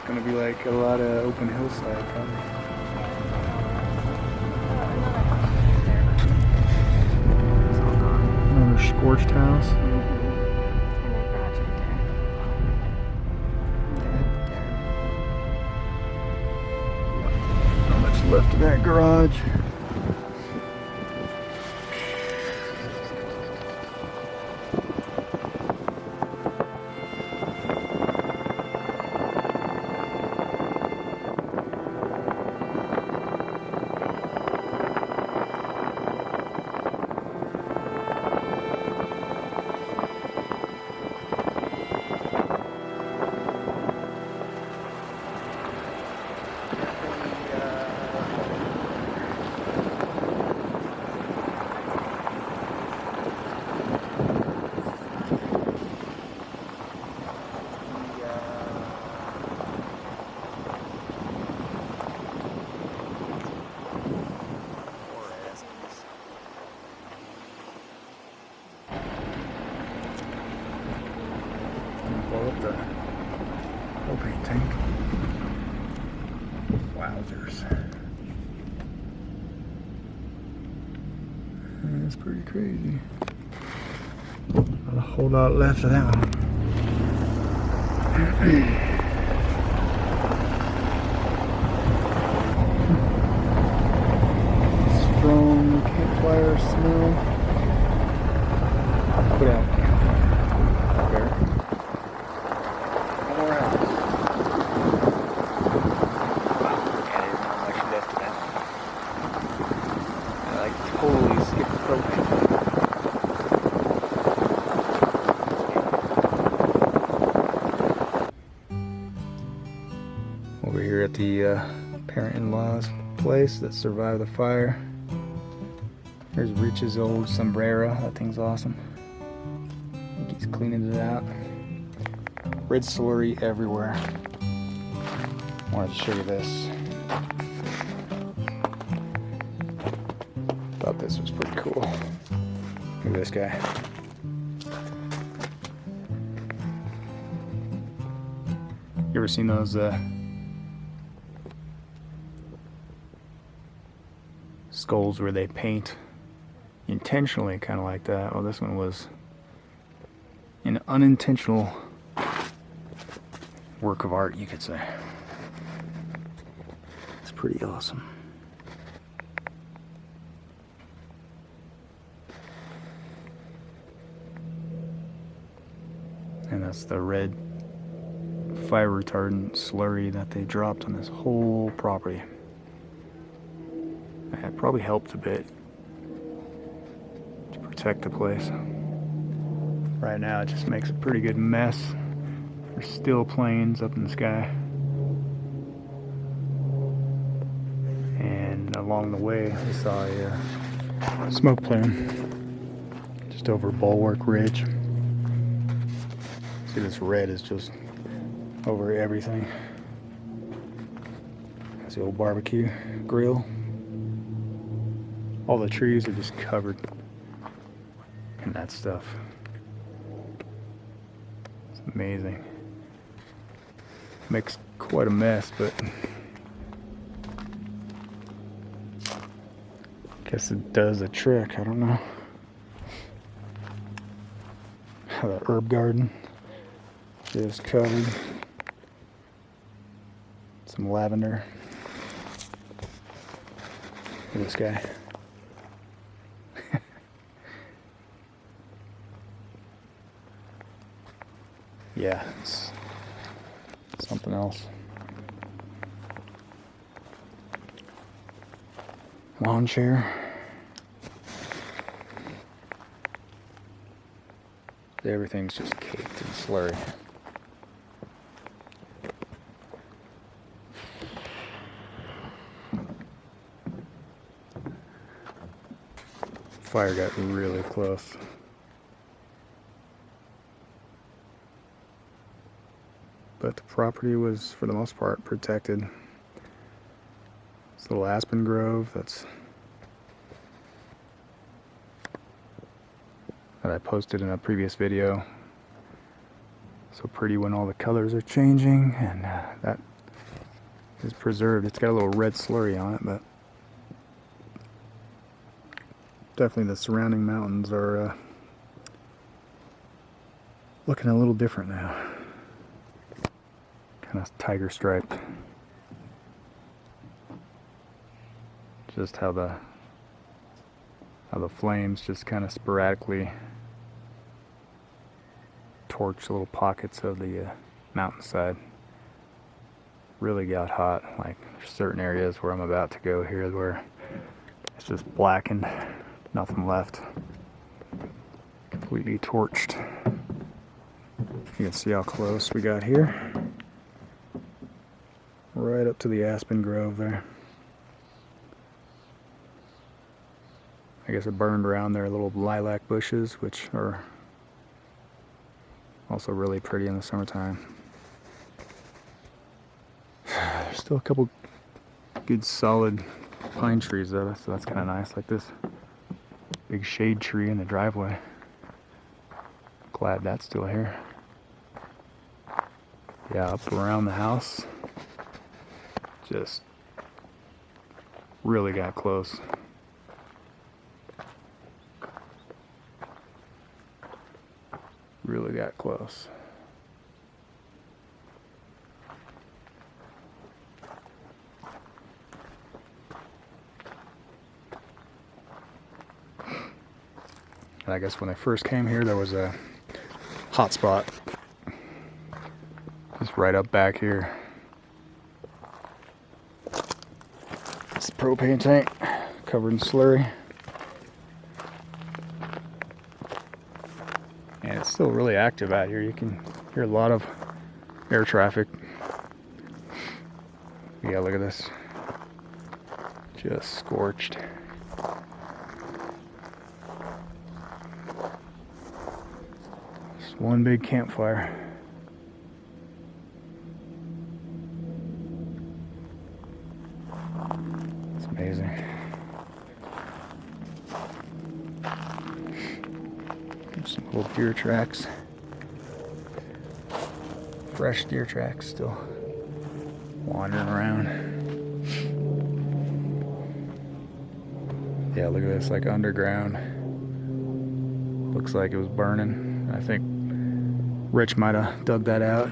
Gonna be like a lot of open hillside probably. Another scorched house. Not much left of that garage. Blow up the propane tank. Wowzers. That's pretty crazy. Not a whole lot left of that one. Strong campfire smell. Put out campfire. Fair. One more house. Wow, yeah, there's not much left of that. I like totally skipped the propane. Over here at the parent-in-law's place that survived the fire. Here's Rich's old sombrero. That thing's awesome. I think he's cleaning it out. Red slurry everywhere. I wanted to show you this. Thought this was pretty cool. Look at this guy. You ever seen those skulls where they paint intentionally, kind of like that? Well, this one was an unintentional work of art, you could say. It's pretty awesome. And that's the red fire retardant slurry that they dropped on this whole property. It probably helped a bit to protect the place. Right now it just makes a pretty good mess. There's still planes up in the sky. And along the way we saw a smoke plume just over Bulwark Ridge. See, this red is just over everything. That's the old barbecue grill. All the trees are just covered in that stuff. It's amazing. Makes quite a mess, but guess it does a trick. I don't know. The herb garden is covered. Some lavender. Look at this guy. Yeah, it's something else. Lawn chair. Everything's just caked in slurry. Fire got really close. But the property was, for the most part, protected. This little aspen grove that I posted in a previous video. So pretty when all the colors are changing, and that is preserved. It's got a little red slurry on it, but definitely the surrounding mountains are looking a little different now. Kind of tiger striped. Just how the flames just kind of sporadically torch little pockets of the mountainside. Really got hot. Like there's certain areas where I'm about to go here where it's just blackened, nothing left, completely torched. You can see how close we got here. Right up to the aspen grove there. I guess it burned around their little lilac bushes, which are also really pretty in the summertime. There's still a couple good solid pine trees though, so that's kind of nice. Like this big shade tree in the driveway. Glad that's still here. Yeah, up around the house. Just really got close. Really got close. And I guess when I first came here, there was a hot spot just right up back here. It's a propane tank covered in slurry. And it's still really active out here. You can hear a lot of air traffic. Yeah, look at this. Just scorched. One big campfire. It's amazing. There's some little deer tracks. Fresh deer tracks still wandering around. Yeah, look at this, like underground. Looks like it was burning. I think Rich might have dug that out.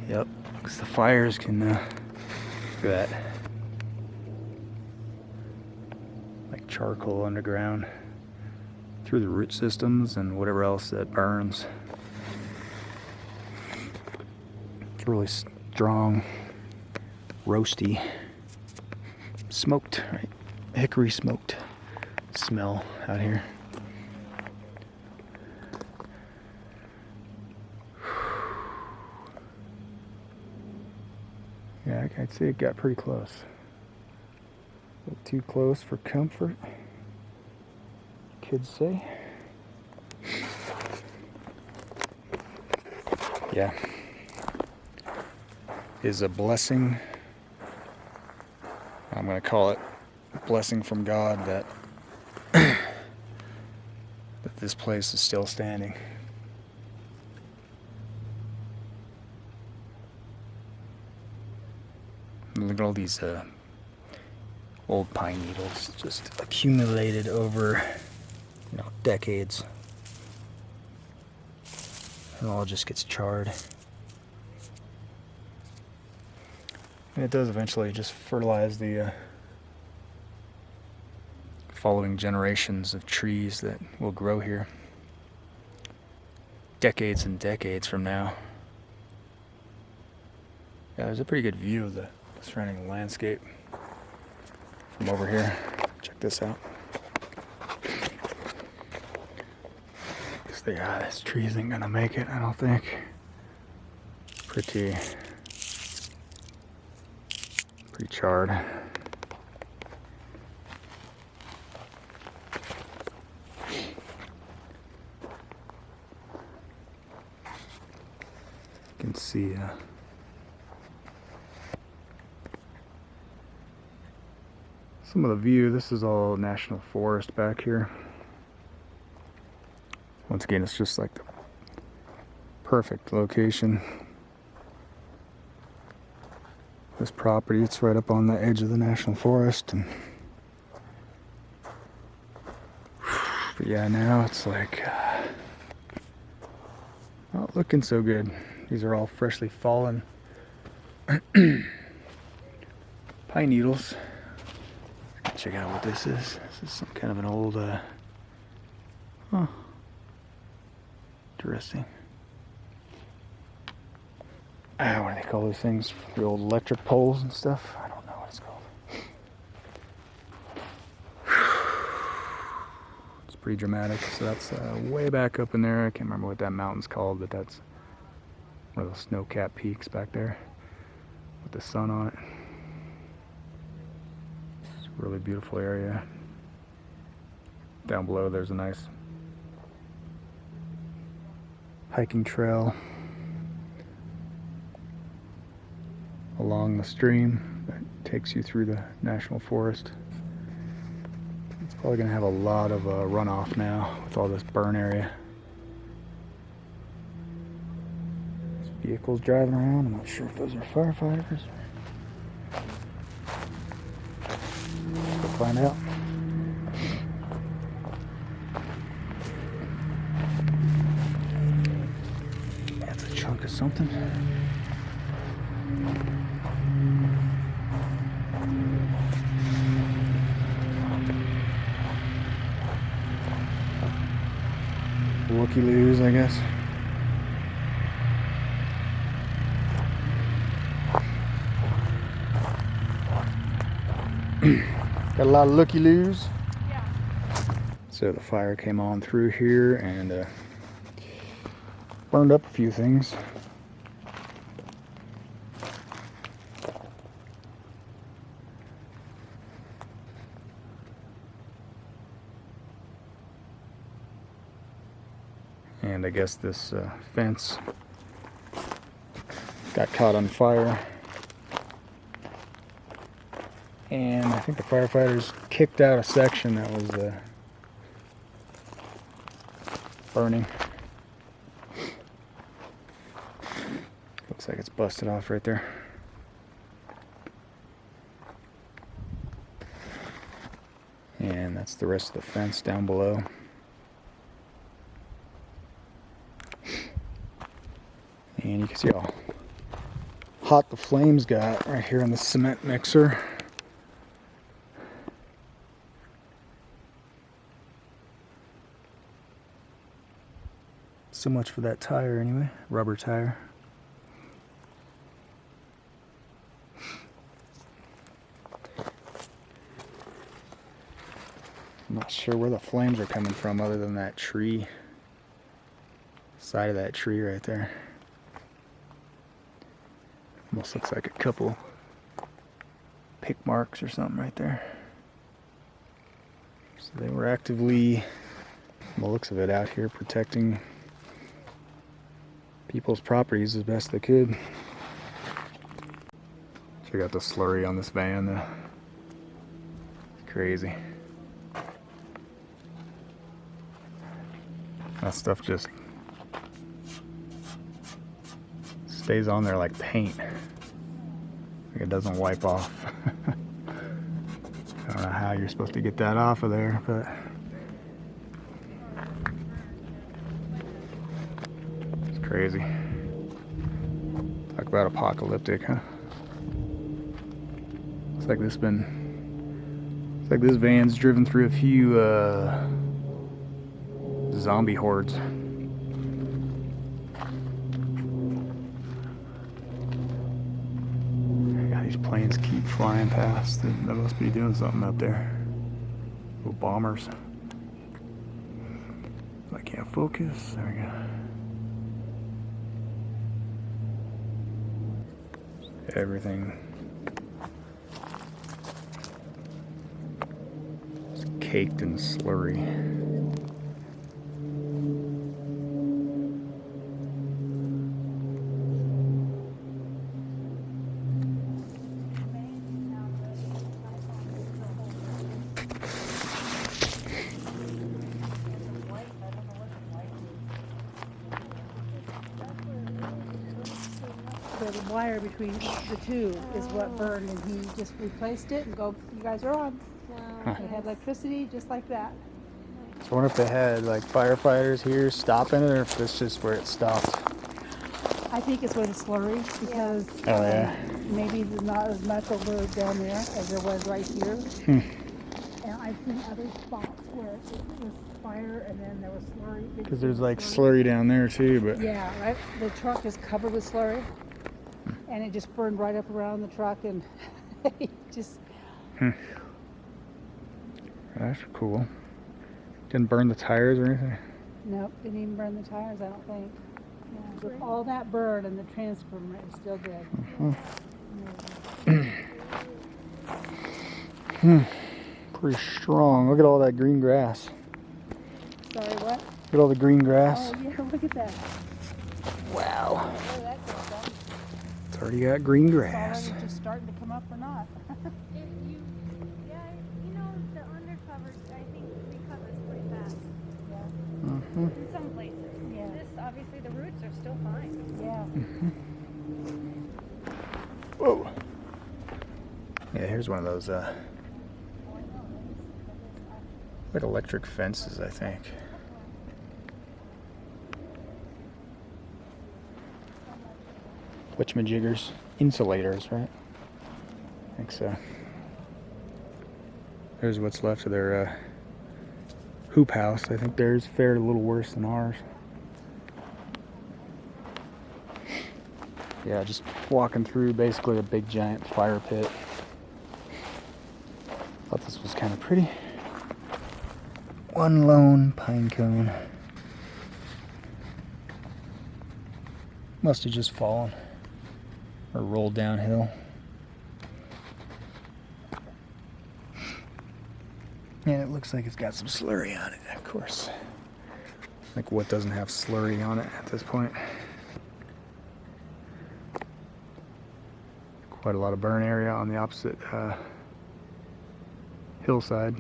Yep, because the fires can, look at that. Like charcoal underground through the root systems and whatever else that burns. It's really strong, roasty, smoked, right? Hickory smoked smell out here. Yeah, I'd say it got pretty close. A little too close for comfort, kids say. Yeah. Is a blessing. I'm going to call it a blessing from God that that this place is still standing. Look at all these old pine needles just accumulated over, decades. It all just gets charred. And it does eventually just fertilize the following generations of trees that will grow here. Decades and decades from now. Yeah, there's a pretty good view of the surrounding landscape from over here. Check this out. This tree isn't gonna make it, I don't think. Pretty charred. You can see some of the view. This is all national forest back here. Once again, it's just like the perfect location. This property, it's right up on the edge of the national forest, and but yeah, now it's like not looking so good. These are all freshly fallen pine needles. Check out what this is. This is some kind of an old interesting. What do they call those things? The old electric poles and stuff? I don't know what it's called. It's pretty dramatic. So that's way back up in there. I can't remember what that mountain's called, but that's one of those snow-capped peaks back there with the sun on it. It's a really beautiful area. Down below there's a nice hiking trail along the stream that takes you through the national forest. It's probably going to have a lot of runoff now with all this burn area. There's vehicles driving around. I'm not sure if those are firefighters. Let's go find out. That's a chunk of something. Looky-loos, I guess. Got a lot of looky-loos. Yeah. So the fire came on through here and burned up a few things. And I guess this fence got caught on fire. And I think the firefighters kicked out a section that was burning. Looks like it's busted off right there. And that's the rest of the fence down below. And you can see how hot the flames got right here on the cement mixer. So much for that tire anyway, rubber tire. I'm not sure where the flames are coming from other than that tree, side of that tree right there. Almost looks like a couple pick marks or something right there. So they were actively, from the looks of it, out here protecting people's properties as best they could. Check out the slurry on this van though. It's crazy. That stuff just stays on there like paint. Like it doesn't wipe off. I don't know how you're supposed to get that off of there, but it's crazy. Talk about apocalyptic, huh? Looks like this van's driven through a few zombie hordes. God, these planes keep flying past. They must be doing something up there. Little bombers. I can't focus. There we go. Everything is caked in slurry. The wire between the two is what burned, and he just replaced it and go, you guys are on. Wow. They had electricity just like that. So I wonder if they had like firefighters here stopping it, or if this is just where it stopped. I think it's where the slurry, because maybe there's not as much over down there as there was right here. And I've seen other spots where it was fire and then there was slurry. Because there's like slurry down there too, but yeah, right. The truck is covered with slurry, and it just burned right up around the truck, and it just. That's cool. Didn't burn the tires or anything? Nope, didn't even burn the tires, I don't think. Yeah, with all that burn, and the transformer is still good. Pretty strong. Look at all that green grass. Sorry, what? Look at all the green grass. Oh, yeah, look at that. Wow. Oh, that goes down. It's already got green grass. It's already just starting to come up or not. The undercovers, I think, recovers pretty fast. Yeah. In some places. Yeah. This, obviously, the roots are still fine. Yeah. Whoa. Yeah, here's one of those, like electric fences, I think. Whatchamajiggers. Insulators, right? I think so. There's what's left of their hoop house. I think theirs fared a little worse than ours. Yeah, just walking through basically a big giant fire pit. Thought this was kind of pretty. One lone pine cone. Must have just fallen or rolled downhill. And it looks like it's got some slurry on it, of course. Like, what doesn't have slurry on it at this point? Quite a lot of burn area on the opposite hillside.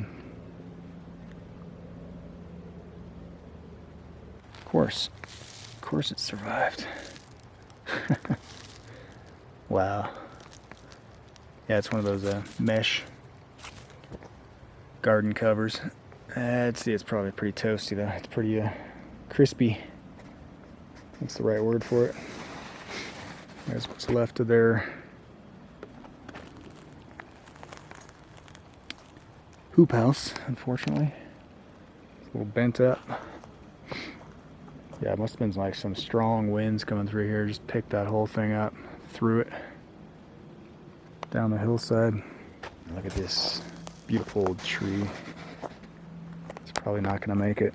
Of course it survived. Wow. Yeah, it's one of those mesh garden covers. Let's see, it's probably pretty toasty though. It's pretty crispy. That's the right word for it. There's what's left of their hoop house, unfortunately. It's a little bent up. Yeah, it must have been like some strong winds coming through here. Just picked that whole thing up, threw it down the hillside. Look at this beautiful old tree. It's probably not going to make it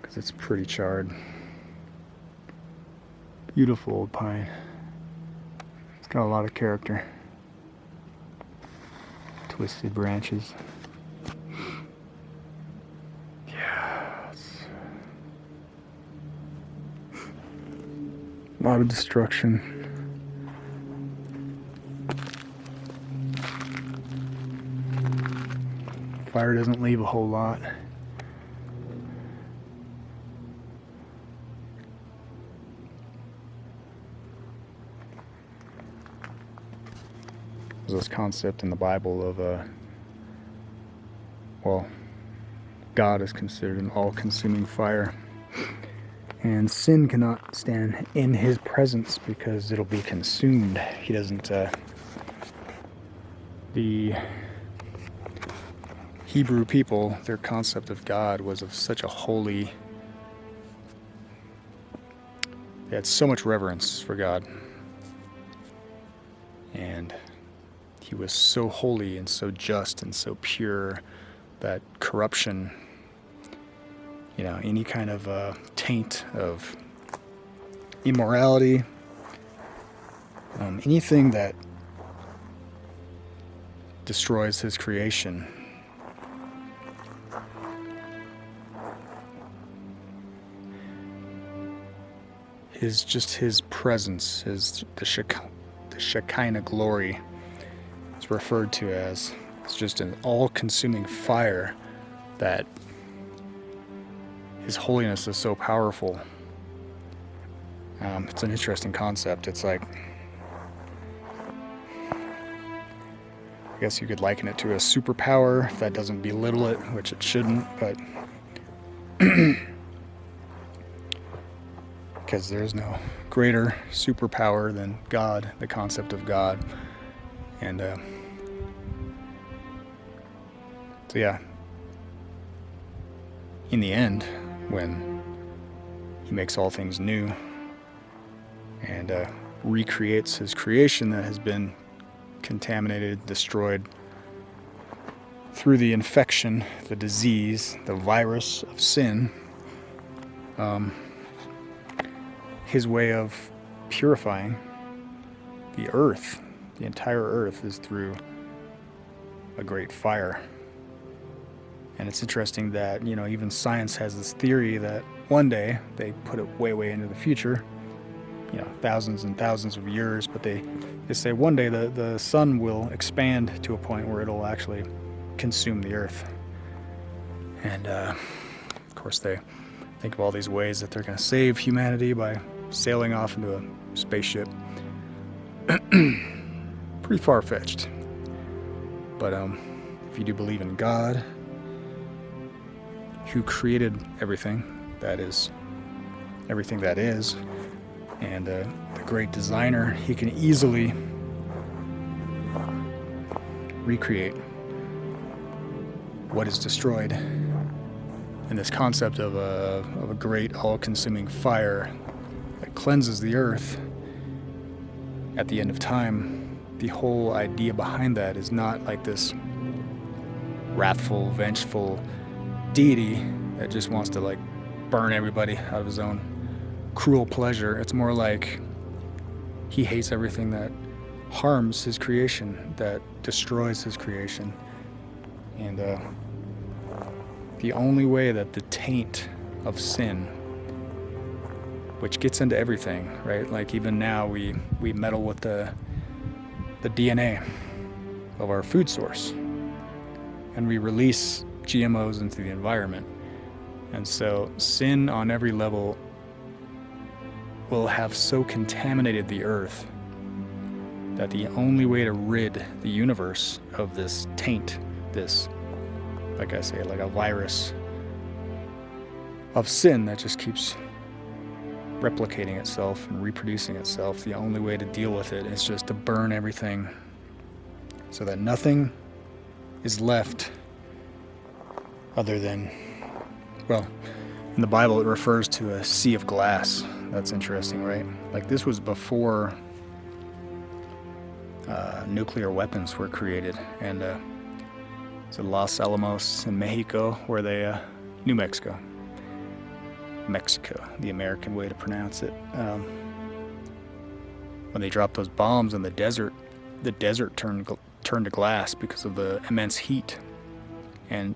because it's pretty charred. Beautiful old pine. It's got a lot of character. Twisted branches. Yeah, it's a lot of destruction. Fire doesn't leave a whole lot. There's this concept in the Bible of God is considered an all-consuming fire, and sin cannot stand in his presence because it'll be consumed. He doesn't. The Hebrew people, their concept of God was of such a holy. They had so much reverence for God, and he was so holy and so just and so pure that corruption, any kind of taint of immorality, anything that destroys his creation, his presence, the Shekinah glory is referred to as, it's just an all-consuming fire that his holiness is so powerful. It's an interesting concept. It's like, I guess you could liken it to a superpower if that doesn't belittle it, which it shouldn't, but because there's no greater superpower than God, the concept of God. And so yeah, in the end, when he makes all things new and recreates his creation that has been contaminated, destroyed through the infection, the disease, the virus of sin, his way of purifying the earth, the entire earth, is through a great fire. And it's interesting that, even science has this theory that one day, they put it way, way into the future, thousands and thousands of years, but they say one day the sun will expand to a point where it'll actually consume the earth. And of course they think of all these ways that they're going to save humanity by sailing off into a spaceship. Pretty far-fetched. But if you do believe in God, who created everything that is, and the great designer, he can easily recreate what is destroyed. And this concept of a great all-consuming fire that cleanses the earth at the end of time, the whole idea behind that is not like this wrathful, vengeful deity that just wants to burn everybody out of his own cruel pleasure. It's more like he hates everything that harms his creation, that destroys his creation. And the only way that the taint of sin, which gets into everything, right? Like even now we meddle with the DNA of our food source, and we release GMOs into the environment. And so sin on every level will have so contaminated the earth that the only way to rid the universe of this taint, this, like I say, like a virus of sin that just keeps replicating itself and reproducing itself, the only way to deal with it is just to burn everything so that nothing is left other than, well, in the Bible it refers to a sea of glass. That's interesting, right? Like this was before nuclear weapons were created, and it's in Los Alamos in Mexico, where they, New Mexico, the American way to pronounce it. When they dropped those bombs in the desert turned to glass because of the immense heat, and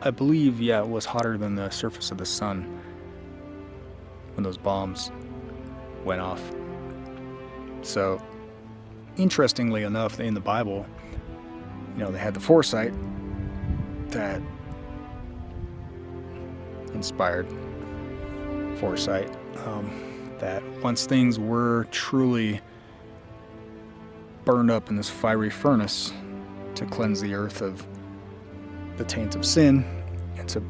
I believe, it was hotter than the surface of the sun when those bombs went off. So, interestingly enough, in the Bible, they had the foresight that inspired foresight, that once things were truly burned up in this fiery furnace to cleanse the earth of the taint of sin and to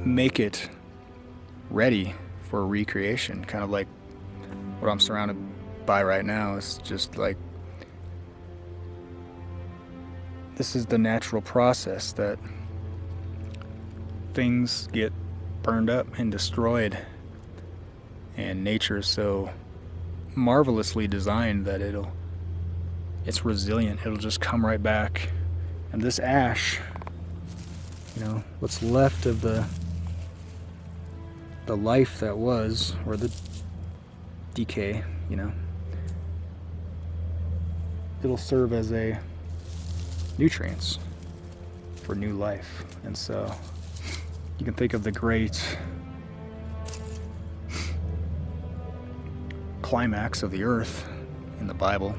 make it ready for recreation, kind of like what I'm surrounded by right now. Is just like, this is the natural process that things get burned up and destroyed, and nature is so marvelously designed that it's resilient. It'll just come right back. And this ash, what's left of the life that was, or the decay, it'll serve as a nutrients for new life. And so you can think of the great climax of the earth in the Bible,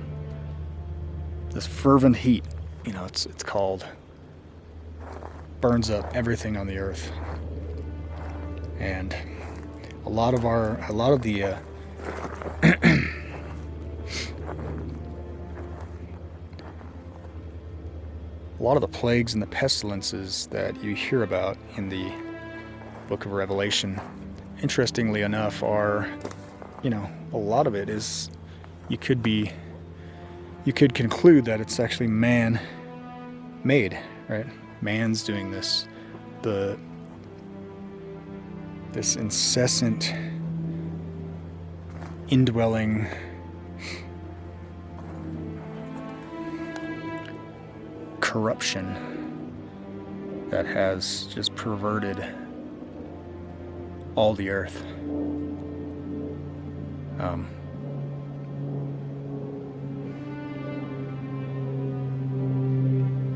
this fervent heat, it's called, burns up everything on the earth. And a lot of the plagues and the pestilences that you hear about in the book of Revelation, interestingly enough, are, a lot of it is, you could conclude that it's actually man-made, right? Man's doing this, this incessant indwelling corruption that has just perverted all the earth.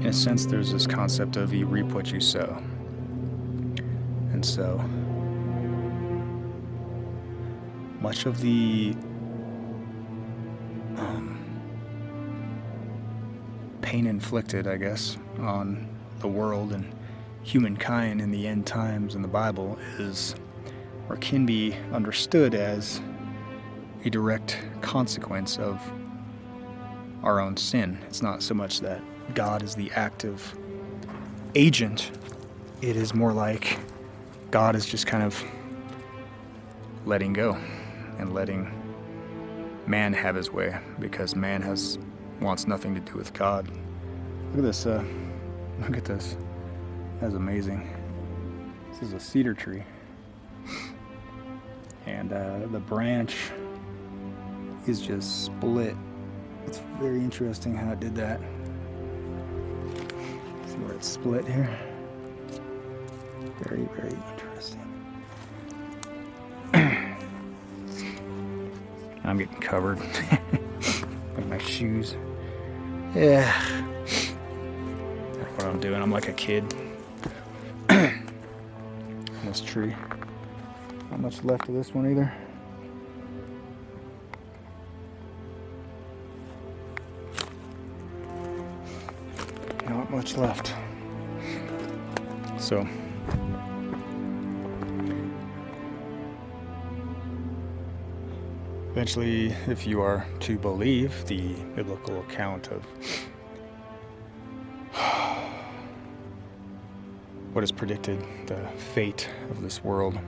In a sense, there's this concept of you reap what you sow. And so, much of the pain inflicted, I guess, on the world and humankind in the end times in the Bible is, or can be understood as, a direct consequence of our own sin. It's not so much that God is the active agent. It is more like God is just kind of letting go and letting man have his way, because man wants nothing to do with God. Look at this. Look at this. That's amazing. This is a cedar tree, and the branch is just split. It's very interesting how it did that. See where it's split here? Very, very interesting. I'm getting covered. Like my shoes. Yeah. That's what I'm doing. I'm like a kid this tree. Not much left of this one either. Not much left. So eventually, if you are to believe the biblical account of what is predicted, the fate of this world.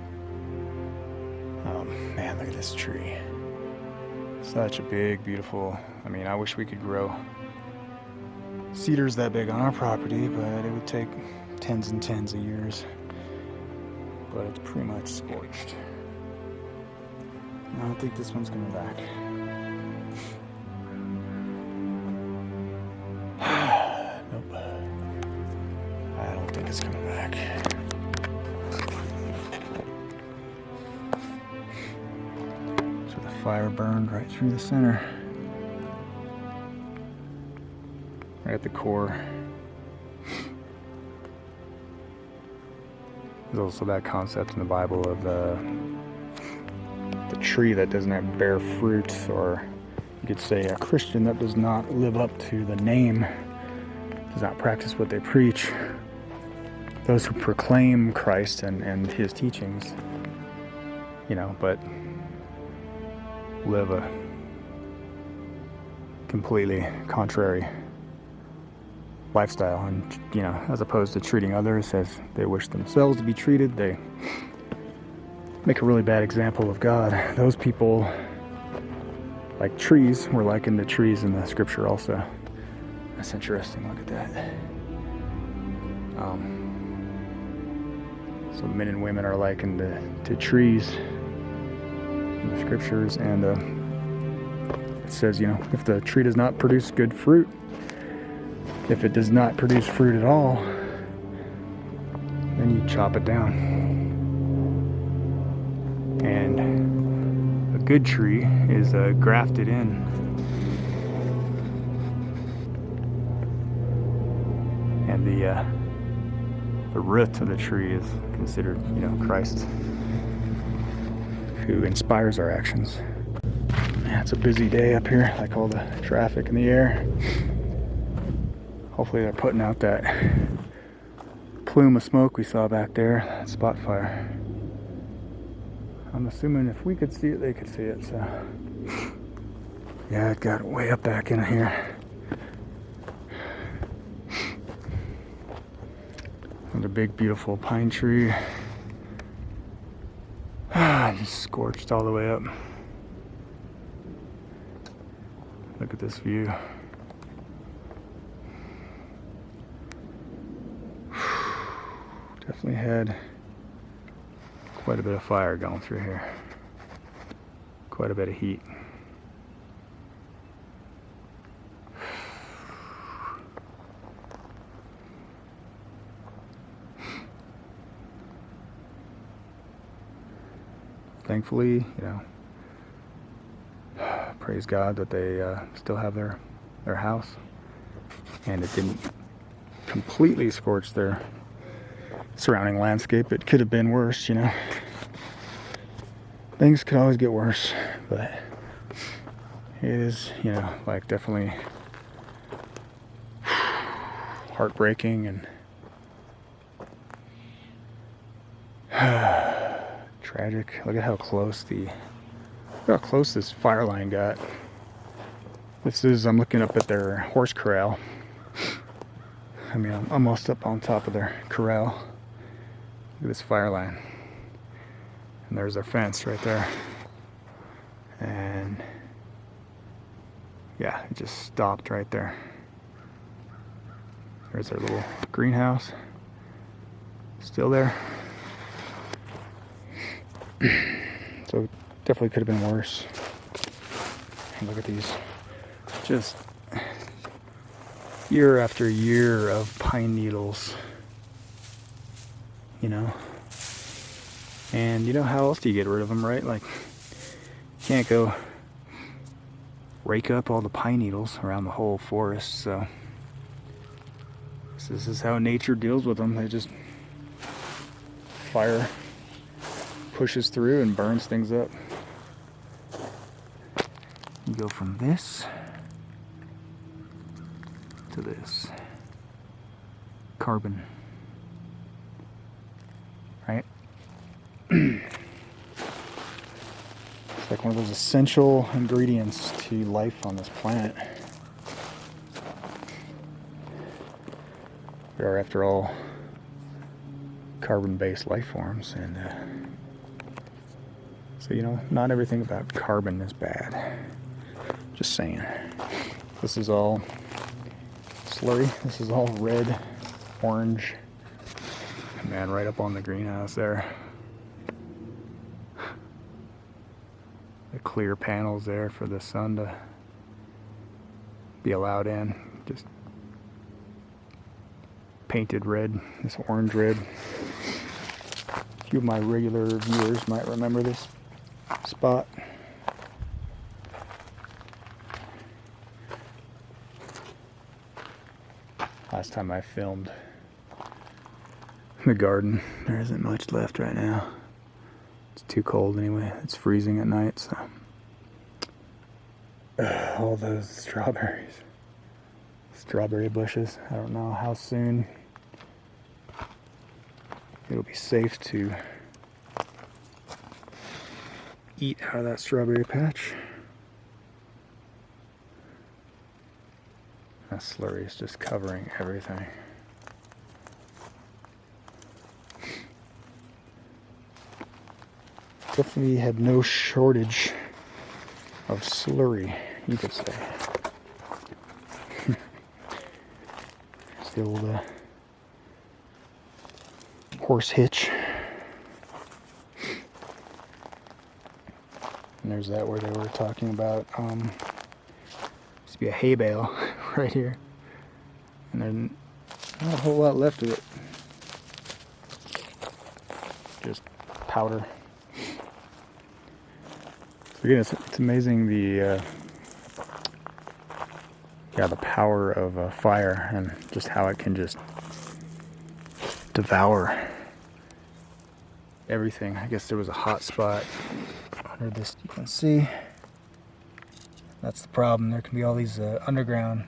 Man, look at this tree. Such a big, beautiful, I wish we could grow cedars that big on our property, but it would take tens and tens of years. But it's pretty much scorched. I don't think this one's coming back. Nope. I don't think it's coming back. So the fire burned right through the center. Right at the core. There's also that concept in the Bible of the tree that does not bear fruit, or you could say a Christian that does not live up to the name, does not practice what they preach. Those who proclaim Christ and his teachings, but live a completely contrary lifestyle, and as opposed to treating others as they wish themselves to be treated, they make a really bad example of God. Those people, like trees, were likened to trees in the scripture also. That's interesting. Look at that. So men and women are likened to trees in the scriptures, and it says, if the tree does not produce good fruit, if it does not produce fruit at all, then you chop it down. And a good tree is grafted in. And the root of the tree is considered, Christ, who inspires our actions. Man, it's a busy day up here, like all the traffic in the air. Hopefully they're putting out that plume of smoke we saw back there, that spot fire. I'm assuming if we could see it, they could see it, so. Yeah, it got way up back in here. Another big, beautiful pine tree. Just scorched all the way up. Look at this view. Definitely had quite a bit of fire going through here. Quite a bit of heat. Thankfully, praise God that they still have their house, and it didn't completely scorch their surrounding landscape. It could have been worse, Things could always get worse, but it is, definitely heartbreaking and tragic. Look at how close this fire line got. I'm looking up at their horse corral. I'm almost up on top of their corral. Look at this fire line. And there's their fence right there. And yeah, it just stopped right there. There's their little greenhouse. Still there. So definitely could have been worse. And look at these. Just year after year of pine needles. And how else do you get rid of them, right? Like, you can't go rake up all the pine needles around the whole forest, so this is how nature deals with them. They just fire pushes through and burns things up. You go from this to this. Carbon. Right? It's like one of those essential ingredients to life on this planet. We are, after all, carbon-based life forms, and so, you know, not everything about carbon is bad. Just saying. This is all slurry. This is all red, orange. Man, right up on the greenhouse there. The clear panels there for the sun to be allowed in. Just painted red, this orange red. A few of my regular viewers might remember this spot. Last time I filmed the garden, there isn't much left right now. It's too cold anyway. It's freezing at night, so. All those strawberry bushes. I don't know how soon it'll be safe to eat out of that strawberry patch. That slurry is just covering everything. Definitely had no shortage of slurry, you could say. It's the old horse hitch. And there's that where they were talking about used to be a hay bale right here, and there's not a whole lot left of it. Just powder. So again, it's amazing the power of fire, and just how it can just devour everything. I guess there was a hot spot under this, you can see. That's the problem. There can be all these underground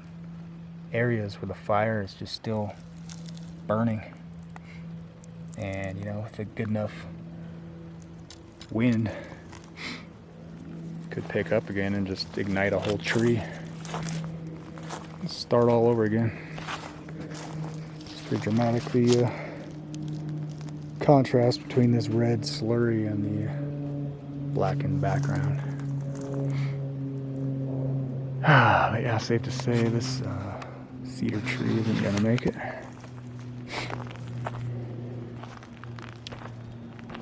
areas where the fire is just still burning, and you know, with a good enough wind, could pick up again and just ignite a whole tree. Start all over again. It's pretty dramatically contrast between this red slurry and the blackened background. But yeah, safe to say this cedar tree isn't gonna make it.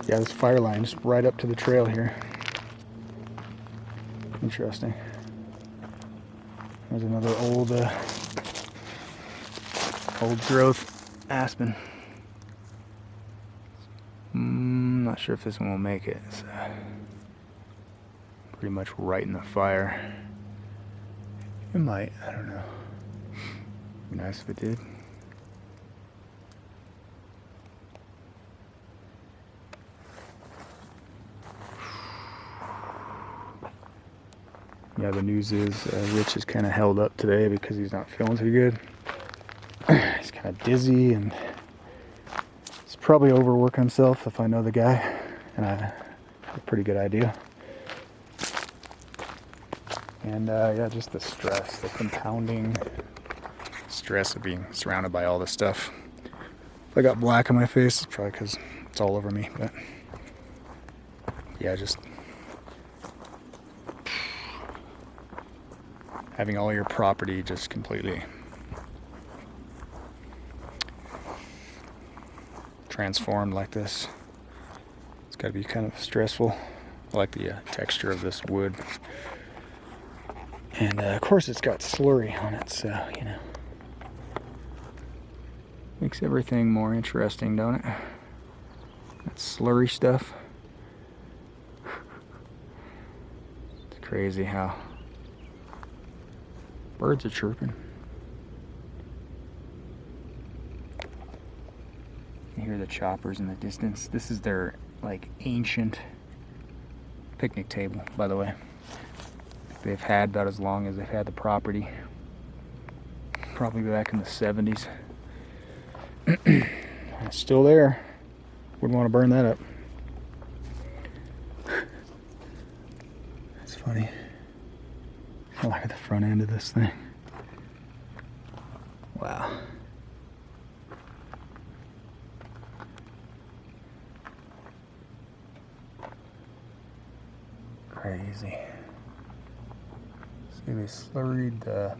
Yeah, this fire line just right up to the trail here. Interesting. There's another old growth aspen. Not sure if this one will make it. It's pretty much right in the fire. It might, I don't know. Be nice if it did. Yeah, the news is Rich is kind of held up today because he's not feeling too good. He's kind of dizzy, and he's probably overworking himself, if I know the guy, and I have a pretty good idea. And yeah, just the stress, the compounding stress of being surrounded by all this stuff. If I got black on my face, it's probably because it's all over me, but yeah, just having all your property just completely transformed like this. It's got to be kind of stressful. I like the texture of this wood. And of course it's got slurry on it, so, you know. Makes everything more interesting, don't it? That slurry stuff. It's crazy how birds are chirping. You hear the choppers in the distance. This is their like ancient picnic table, by the way. They've had about as long as they've had the property. Probably back in the 70s. It's still there. Wouldn't want to burn that up. That's funny. Look at the front end of this thing. Wow. Crazy. See, they slurried the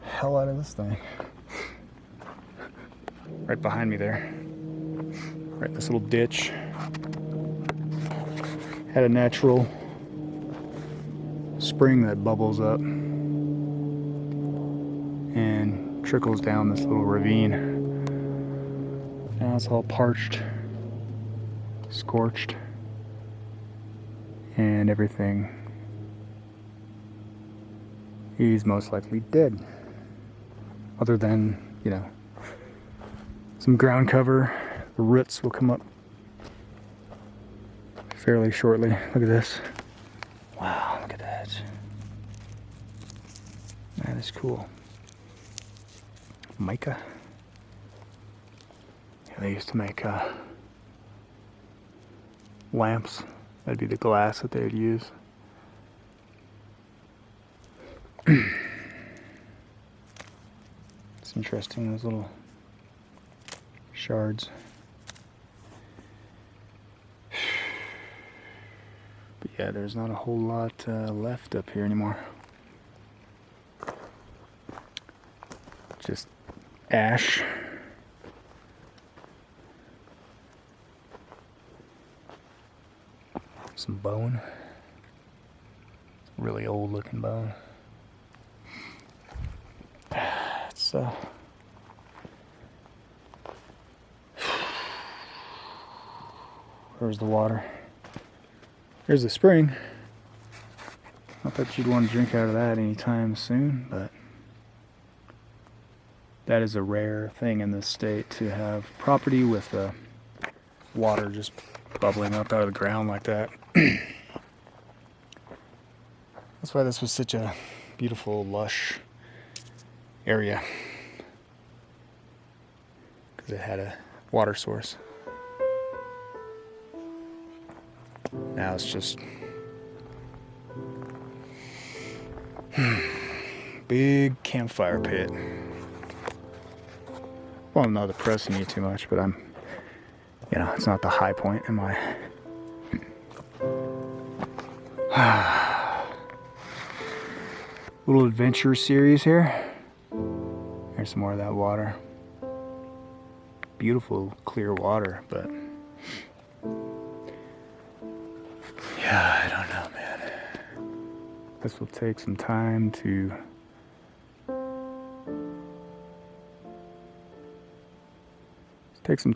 hell out of this thing. Right behind me there. Right in this little ditch. Had a natural spring that bubbles up and trickles down this little ravine. Now it's all parched, scorched, and everything. He's most likely dead. Other than, you know, some ground cover. The roots will come up fairly shortly. Look at this. Wow, look at that. That is cool. Mica. Yeah, they used to make lamps. That'd be the glass that they'd use. It's interesting, those little shards. But yeah, there's not a whole lot left up here anymore. Just ash. Some bone. Really old looking bone. It's where's the water? Here's the spring. Not that you'd want to drink out of that anytime soon, but that is a rare thing in this state, to have property with water just bubbling up out of the ground like that. That's why this was such a beautiful, lush area, because it had a water source. Now it's just big campfire pit. Well, I'm not depressing you too much, but I'm, you know, it's not the high point in my little adventure series here. Here's some more of that water. Beautiful, clear water, but yeah, I don't know, man. This will take some time to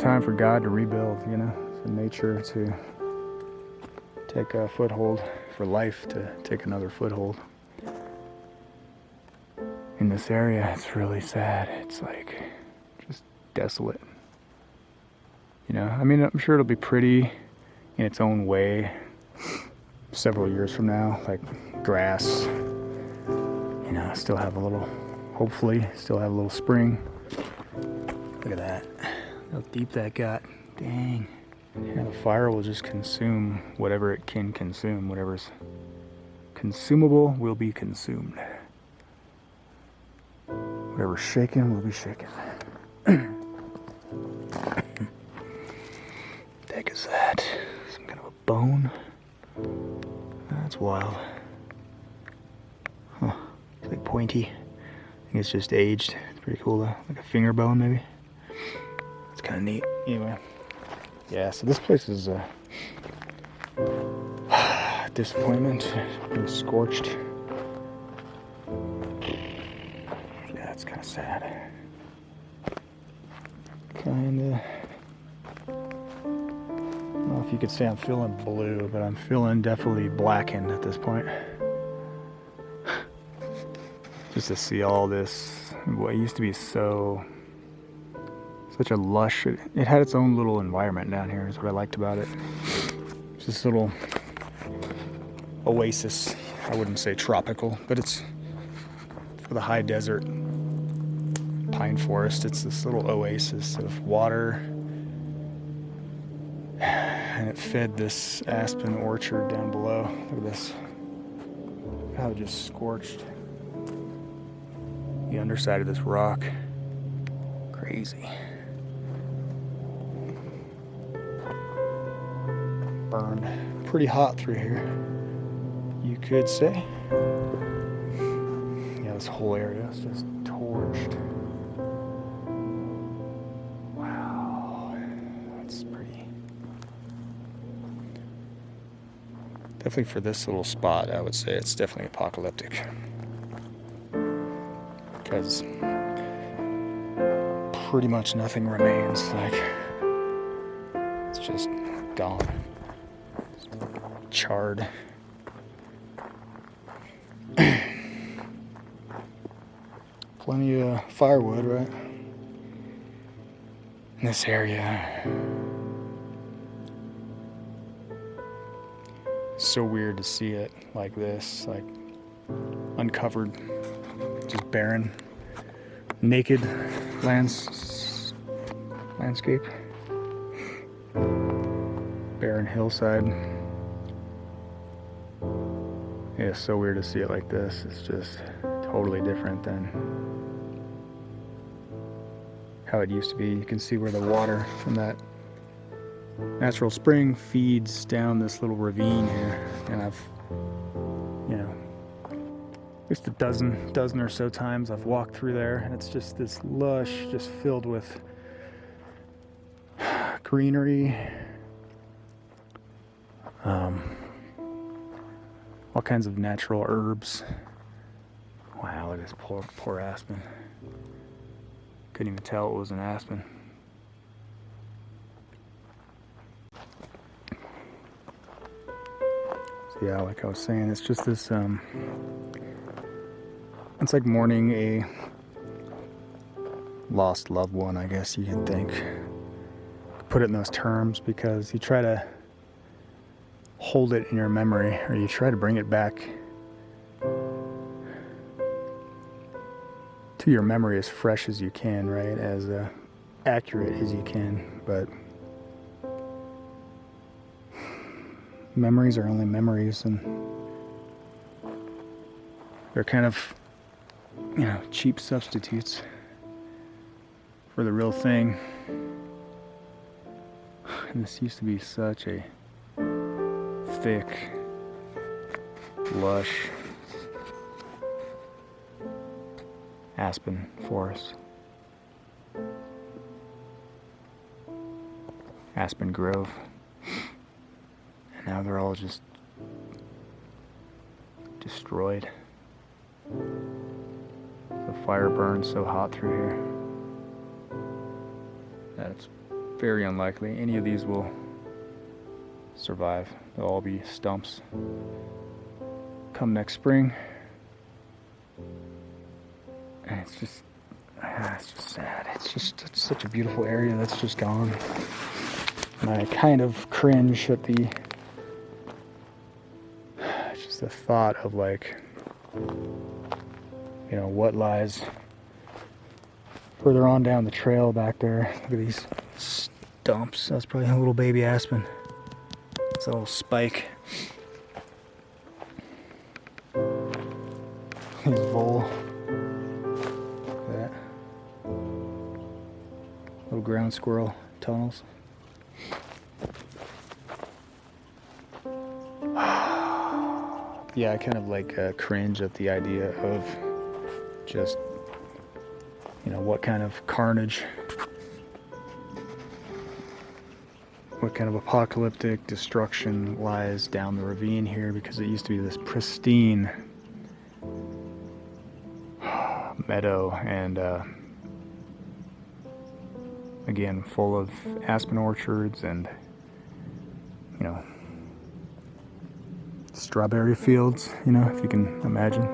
for God to rebuild, you know, for nature to take a foothold, for life to take another foothold. In this area, it's really sad. It's like just desolate. You know, I mean, I'm sure it'll be pretty in its own way several years from now, like grass, you know, still have a little, hopefully, still have a little spring. Look at that. How deep that got. Dang. Yeah, the fire will just consume whatever it can consume. Whatever's consumable will be consumed. Whatever's shaken will be shaken. The heck is that? Some kind of a bone? That's wild. Huh. It's like pointy. I think it's just aged. It's pretty cool though. Like a finger bone maybe. It's kind of neat. Anyway. Yeah, so this place is a disappointment. Being scorched. Yeah, it's kind of sad. Kinda. I don't know if you could say I'm feeling blue, but I'm feeling definitely blackened at this point. Just to see all this, what used to be so such a lush, it had its own little environment down here is what I liked about it. It's this little oasis. I wouldn't say tropical, but it's for the high desert pine forest. It's this little oasis of water, and it fed this aspen orchard down below. Look at this, how it just scorched the underside of this rock. Crazy. Burned pretty hot through here, you could say. Yeah, this whole area is just torched. Wow, that's pretty. Definitely for this little spot, I would say it's definitely apocalyptic. Because pretty much nothing remains. Like, it's just gone. It's charred. Plenty of firewood, right? In this area. It's so weird to see it like this, like uncovered, just barren, naked landscape. Barren hillside. Yeah, it's so weird to see it like this. It's just totally different than how it used to be. You can see where the water from that natural spring feeds down this little ravine here. And I've, at least a dozen or so times I've walked through there, and it's just this lush, just filled with greenery, all kinds of natural herbs. Wow, look at this poor aspen. Couldn't even tell it was an aspen. So yeah, like I was saying, it's just this, it's like mourning a lost loved one, I guess you could think. Put it in those terms, because you try to hold it in your memory, or you try to bring it back to your memory as fresh as you can, right? As accurate as you can. But memories are only memories, and they're kind of, cheap substitutes for the real thing. And this used to be such a thick, lush aspen forest. Aspen grove. And now they're all just destroyed. The fire burns so hot through here that it's very unlikely any of these will survive. They'll all be stumps come next spring. And it's just sad. It's such a beautiful area that's just gone. And I kind of cringe at the thought of, like, what lies further on down the trail back there. Look at these stumps. That's probably a little baby aspen. It's a little spike. These vole. Look at that. Little ground squirrel tunnels. Yeah, I kind of cringe at the idea of just, what kind of carnage, what kind of apocalyptic destruction lies down the ravine here, because it used to be this pristine meadow, and again, full of aspen orchards and, strawberry fields, if you can imagine.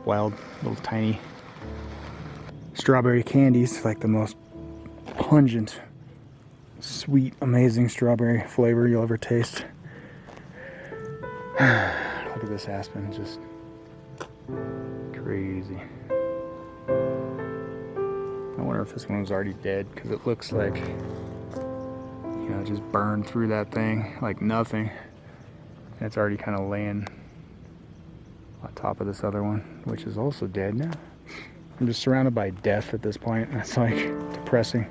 Wild little tiny strawberry candies, like the most pungent, sweet, amazing strawberry flavor you'll ever taste. Look at this aspen, just crazy. I wonder if this one was already dead, because it looks like, you know, just burned through that thing like nothing. And it's already kind of laying on top of this other one, which is also dead now. I'm just surrounded by death at this point. It's like depressing.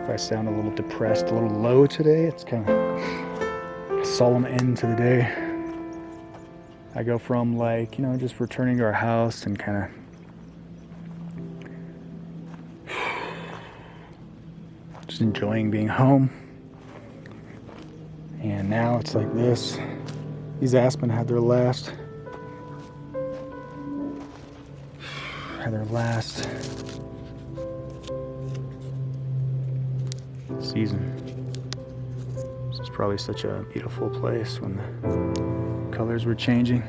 If I sound a little depressed, a little low today, it's kind of a solemn end to the day. I go from, like, you know, just returning to our house and kind of just enjoying being home. And now it's like this. These aspen had their last season. This is probably such a beautiful place when the colors were changing.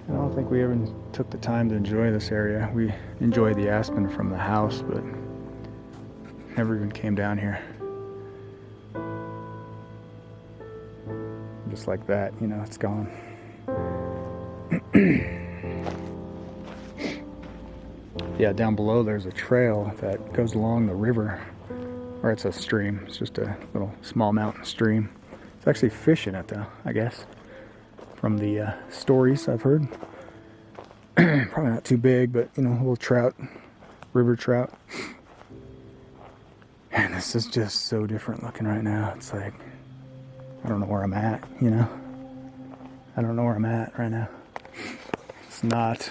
I don't think we ever took the time to enjoy this area. We enjoyed the aspen from the house, but never even came down here. Just like that, you know, it's gone. Yeah, down below there's a trail that goes along the river, or it's a stream. It's just a little small mountain stream. It's actually fish in it, though, I guess, from the stories I've heard. Probably not too big, but, you know, a little trout, river trout. And this is just so different looking right now. It's like, I don't know where I'm at, you know? I don't know where I'm at right now. It's not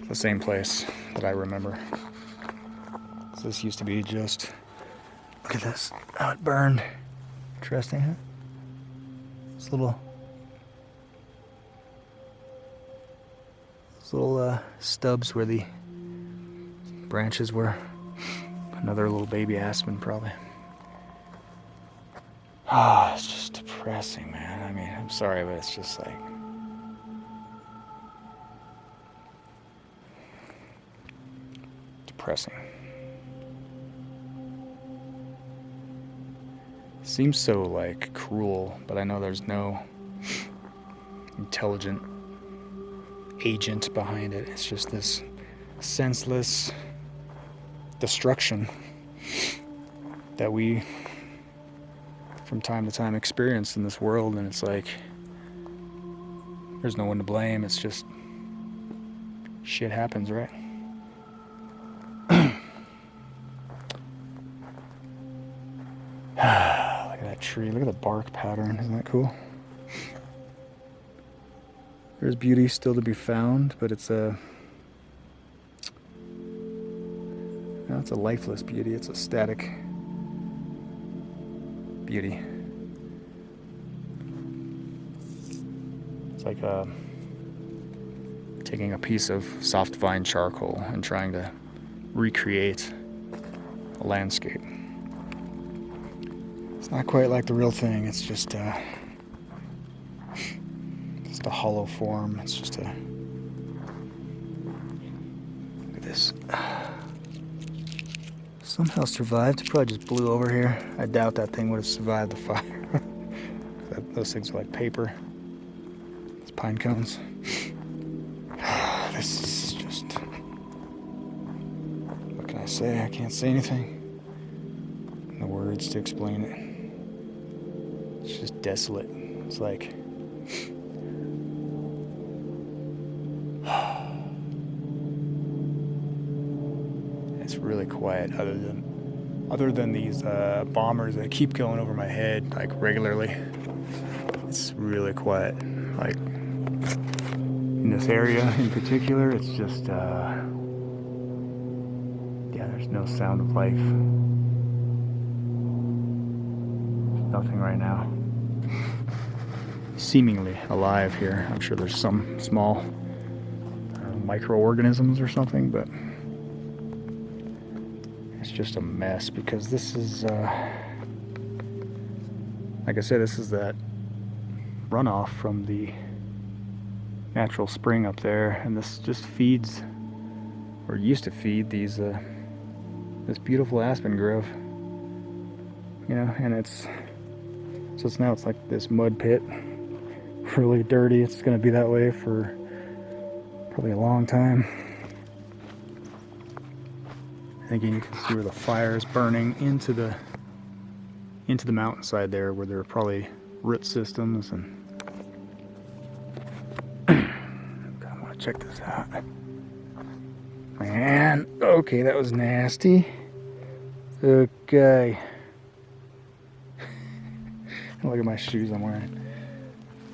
the same place that I remember. So this used to be just, look at this, how it burned. Interesting, huh? This little stubs where the branches were. Another little baby aspen, probably. Ah, it's just depressing, man. I mean, I'm sorry, but it's just like, depressing. Seems so, like, cruel, but I know there's no intelligent agent behind it. It's just this senseless destruction that we from time to time experience in this world, and it's like there's no one to blame. It's just shit happens, right? Look at that tree. Look at the bark pattern. Isn't that cool? There's beauty still to be found, but it's a lifeless beauty. It's a static beauty. It's like taking a piece of soft vine charcoal and trying to recreate a landscape. It's not quite like the real thing. It's just a hollow form. It's just a, look at this. Somehow survived. It probably just blew over here. I doubt that thing would have survived the fire. Those things are like paper. It's pine cones. This is just, what can I say? I can't say anything. No words to explain it. It's just desolate. It's like, it's really quiet other than these bombers that keep going over my head like regularly. It's really quiet. Like in this area in particular, it's just yeah, there's no sound of life. There's nothing right now. Seemingly alive here. I'm sure there's some small microorganisms or something, but it's just a mess because this is, like I said, this is that runoff from the natural spring up there, and this just feeds, or used to feed, these this beautiful aspen grove. You know, and it's now it's like this mud pit, really dirty. It's gonna be that way for probably a long time. Again, you can see where the fire is burning into the mountainside there, where there are probably root systems. And I want to check this out. Man, okay, that was nasty. Okay. Look at my shoes I'm wearing.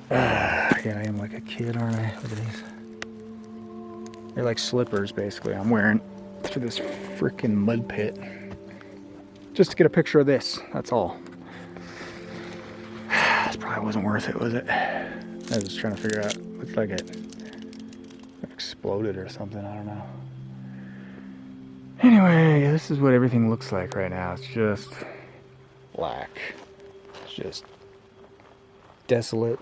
Yeah, I am like a kid, aren't I? Look at these. They're like slippers, basically, I'm wearing through this freaking mud pit. Just to get a picture of this, that's all. This probably wasn't worth it, was it? I was just trying to figure out, looks like it exploded or something, I don't know. Anyway, this is what everything looks like right now. It's just black. It's just desolate.